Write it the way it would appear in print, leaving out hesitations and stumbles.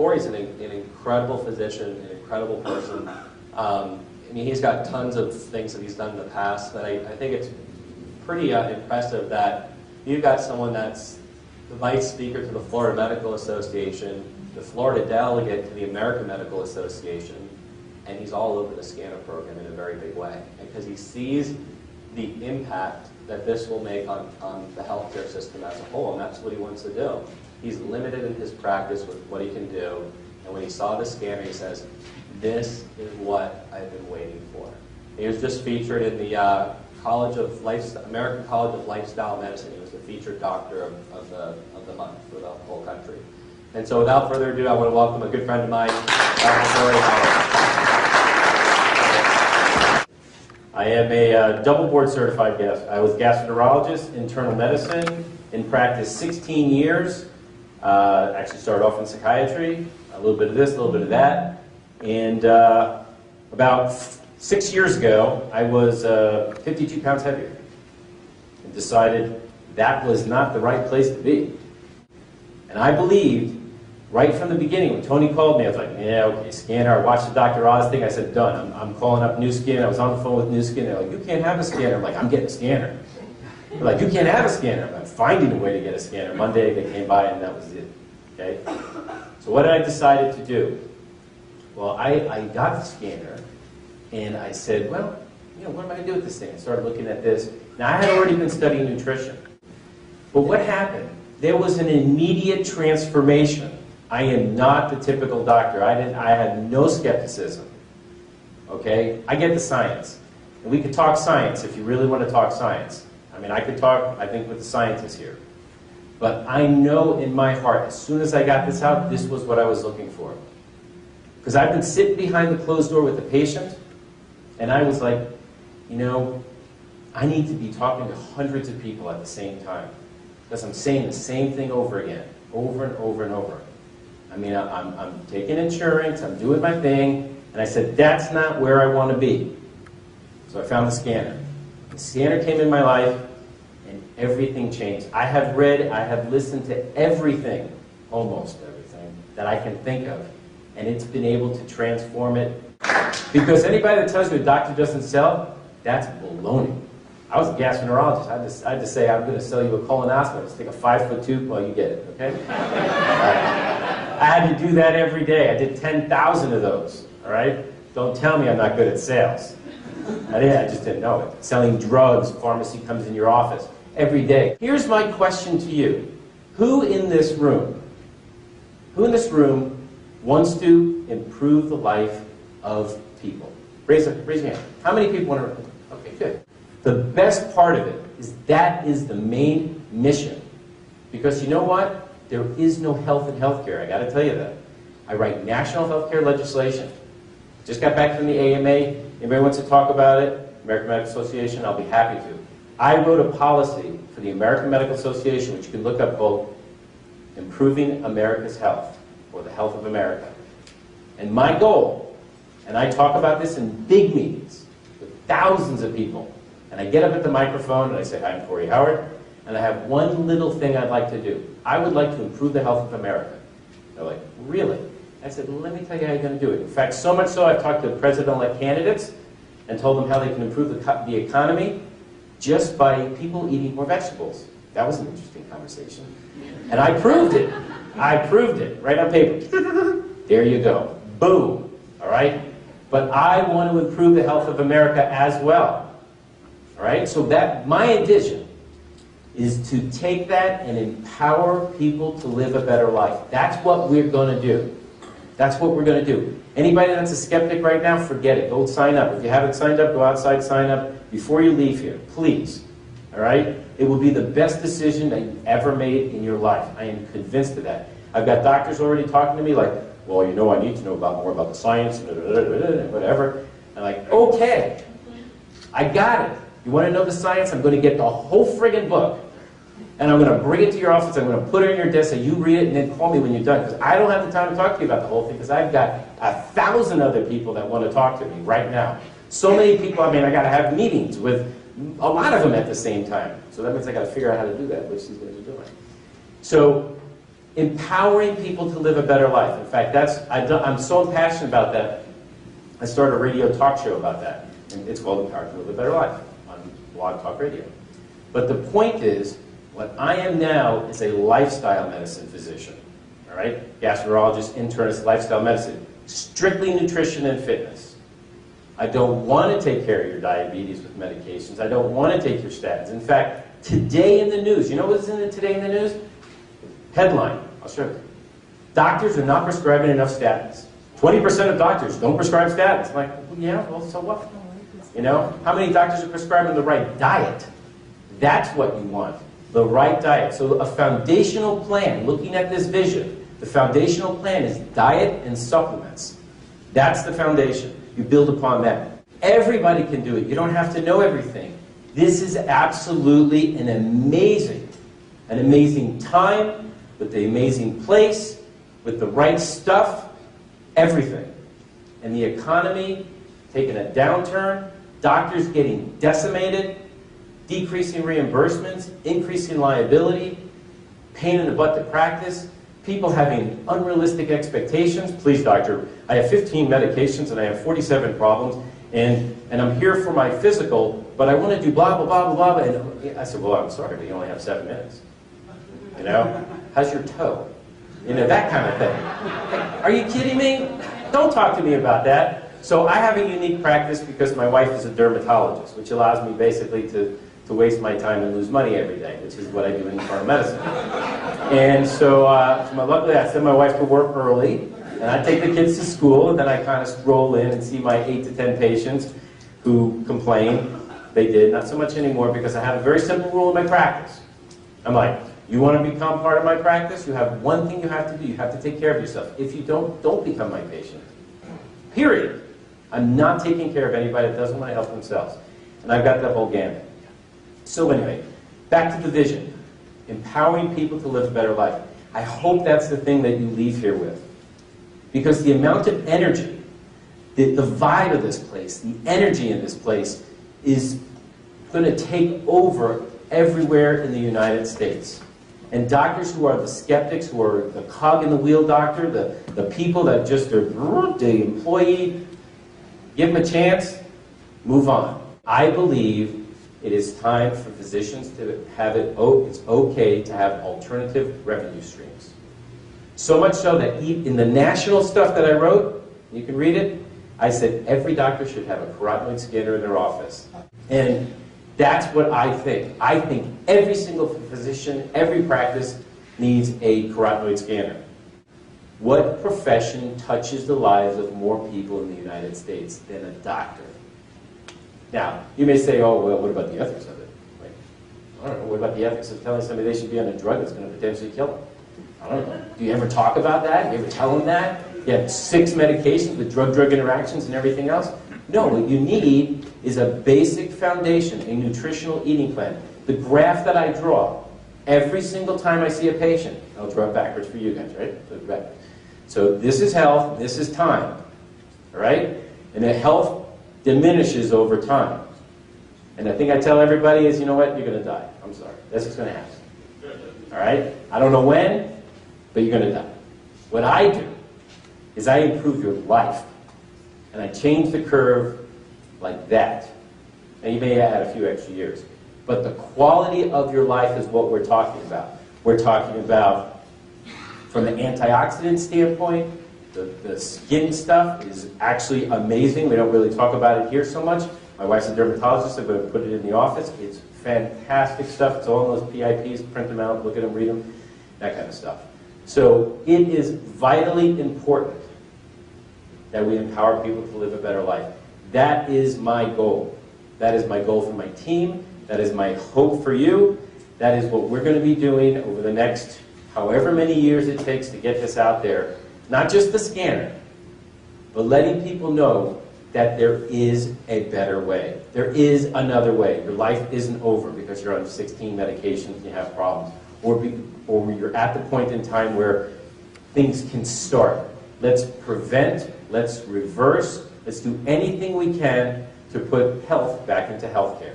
Corey's an incredible physician, an incredible person. I mean, he's got tons of things that he's done in the past, but I think it's pretty impressive that you've got someone that's the vice speaker to the Florida Medical Association, the Florida delegate to the American Medical Association, and he's all over the scanner program in a very big way, because he sees the impact that this will make on the healthcare system as a whole, and that's what he wants to do. He's limited in his practice with what he can do, and when he saw the scanner, he says, this is what I've been waiting for. He was just featured in the American College of Lifestyle Medicine. He was the featured doctor of the month for the whole country. And so without further ado, I want to welcome a good friend of mine, Dr. Corey. I am a double board certified I was gastroenterologist, internal medicine, in practice 16 years. Actually started off in psychiatry, a little bit of this, a little bit of that. And about 6 years ago, I was 52 pounds heavier and decided that was not the right place to be. And I believed right from the beginning, when Tony called me, I was like, yeah, okay, scanner. I watched the Dr. Oz thing. I said, done. I'm calling up New Skin. I was on the phone with New Skin. They're like, you can't have a scanner. I'm like, I'm getting a scanner. They're like, you can't have a scanner. I'm finding a way to get a scanner. Monday, they came by, and that was it. Okay? So what did I decide to do? Well, I got the scanner, and I said, well, you know, what am I going to do with this thing? I started looking at this. Now, I had already been studying nutrition. But what happened? There was an immediate transformation. I am not the typical doctor. I had no skepticism. Okay? I get the science. And we could talk science if you really want to talk science. I mean, I could talk, I think, with the scientists here. But I know in my heart, as soon as I got this out, this was what I was looking for. Because I've been sitting behind the closed door with the patient, and I was like, you know, I need to be talking to hundreds of people at the same time. Because I'm saying the same thing over again, over and over and over. I mean, I'm taking insurance, I'm doing my thing, and I said, that's not where I want to be. So I found the scanner. The scanner came in my life, and everything changed. I have read, I have listened to everything, almost everything, that I can think of, and it's been able to transform it. Because anybody that tells you a doctor doesn't sell, that's baloney. I was a gastroenterologist. I had to say, I'm going to sell you a colonoscopy. Just take a 5-foot tube while you get it, okay? I had to do that every day. I did 10,000 of those, all right? Don't tell me I'm not good at sales. I just didn't know it. Selling drugs, pharmacy comes in your office every day. Here's my question to you. Who in this room wants to improve the life of people? Raise your hand. How many people want to? Okay, good. The best part of it is that is the main mission. Because you know what? There is no health in healthcare. I got to tell you that. I write national healthcare legislation. Just got back from the AMA. Anybody wants to talk about it? American Medical Association, I'll be happy to. I wrote a policy for the American Medical Association, which you can look up both, Improving America's Health, or the Health of America. And my goal, and I talk about this in big meetings with thousands of people, and I get up at the microphone and I say, I'm Corey Howard, and I have one little thing I'd like to do. I would like to improve the health of America. They're like, really? I said, let me tell you how you're going to do it. In fact, so much so I've talked to president-elect candidates and told them how they can improve the economy just by people eating more vegetables. That was an interesting conversation. And I proved it. I proved it right on paper. There you go. Boom. All right? But I want to improve the health of America as well. All right? So that my vision is to take that and empower people to live a better life. That's what we're going to do. That's what we're going to do. Anybody that's a skeptic right now, forget it. Go sign up. If you haven't signed up, go outside, sign up before you leave here. Please. All right? It will be the best decision that you've ever made in your life. I am convinced of that. I've got doctors already talking to me like, well, you know, I need to know more about the science, whatever. I'm like, okay, I got it. You want to know the science? I'm going to get the whole friggin' book. And I'm going to bring it to your office. I'm going to put it on your desk, and you read it, and then call me when you're done. Because I don't have the time to talk to you about the whole thing, because I've got 1,000 other people that want to talk to me right now. So many people, I mean, I got to have meetings with a lot of them at the same time. So that means I got to figure out how to do that, which these guys are doing. So Empowering people to live a better life. In fact, I'm so passionate about that, I started a radio talk show about that. And it's called Empowered to Live a Better Life on Blog Talk Radio. But the point is, what I am now is a lifestyle medicine physician. All right? Gastroenterologist, internist, lifestyle medicine. Strictly nutrition and fitness. I don't want to take care of your diabetes with medications. I don't want to take your statins. In fact, today in the news, you know what's today in the news? Headline, I'll show you. Doctors are not prescribing enough statins. 20% of doctors don't prescribe statins. I'm like, well, yeah, well, so what? You know, how many doctors are prescribing the right diet? That's what you want, the right diet. So a foundational plan, looking at this vision, the foundational plan is diet and supplements. That's the foundation. You build upon that. Everybody can do it. You don't have to know everything. This is absolutely an amazing time, with the amazing place, with the right stuff, everything. And the economy taking a downturn, doctors getting decimated, decreasing reimbursements, increasing liability, pain in the butt to practice, people having unrealistic expectations. Please, doctor, I have 15 medications and I have 47 problems, and I'm here for my physical, but I want to do blah, blah, blah, blah, blah. And I said, well, I'm sorry, but you only have 7 minutes. You know, how's your toe? You know, that kind of thing. Like, are you kidding me? Don't talk to me about that. So I have a unique practice because my wife is a dermatologist, which allows me basically to waste my time and lose money every day, which is what I do in internal medicine. And so, luckily I send my wife to work early, and I take the kids to school, and then I kind of roll in and see my 8 to 10 patients who complain. They did, not so much anymore, because I have a very simple rule in my practice. I'm like, you want to become part of my practice? You have one thing you have to do. You have to take care of yourself. If you don't become my patient. Period. I'm not taking care of anybody that doesn't want to help themselves. And I've got that whole gamut. So anyway, back to the vision. Empowering people to live a better life. I hope that's the thing that you leave here with. Because the amount of energy, the vibe of this place, the energy in this place is going to take over everywhere in the United States. And doctors who are the skeptics, who are the cog in the wheel doctor, the people that just are the employee, give them a chance, move on. I believe it is time for physicians to have it's okay to have alternative revenue streams. So much so that in the national stuff that I wrote, you can read it, I said every doctor should have a carotenoid scanner in their office. And that's what I think. I think every single physician, every practice needs a carotenoid scanner. What profession touches the lives of more people in the United States than a doctor? Now, you may say, oh, well, what about the ethics of it? Like, I don't know, what about the ethics of telling somebody they should be on a drug that's going to potentially kill them? I don't know. Do you ever talk about that? Do you ever tell them that? You have 6 medications with drug-drug interactions and everything else? No, what you need is a basic foundation, a nutritional eating plan. The graph that I draw, every single time I see a patient, I'll draw it backwards for you guys, right? So this is health, this is time, all right? And the health diminishes over time. And the thing I tell everybody is, you know what, you're going to die. I'm sorry, that's what's going to happen. All right? I don't know when, but you're going to die. What I do is I improve your life. And I change the curve like that. And you may add a few extra years. But the quality of your life is what we're talking about. We're talking about, from the antioxidant standpoint, the skin stuff is actually amazing. We don't really talk about it here so much. My wife's a dermatologist. I'm going to put it in the office. It's fantastic stuff. It's all in those PIPs. Print them out, look at them, read them, that kind of stuff. So it is vitally important that we empower people to live a better life. That is my goal. That is my goal for my team. That is my hope for you. That is what we're going to be doing over the next however many years it takes to get this out there. Not just the scanner, but letting people know that there is a better way. There is another way. Your life isn't over because you're on 16 medications and you have problems. Or you're at the point in time where things can start. Let's prevent, let's reverse, let's do anything we can to put health back into healthcare.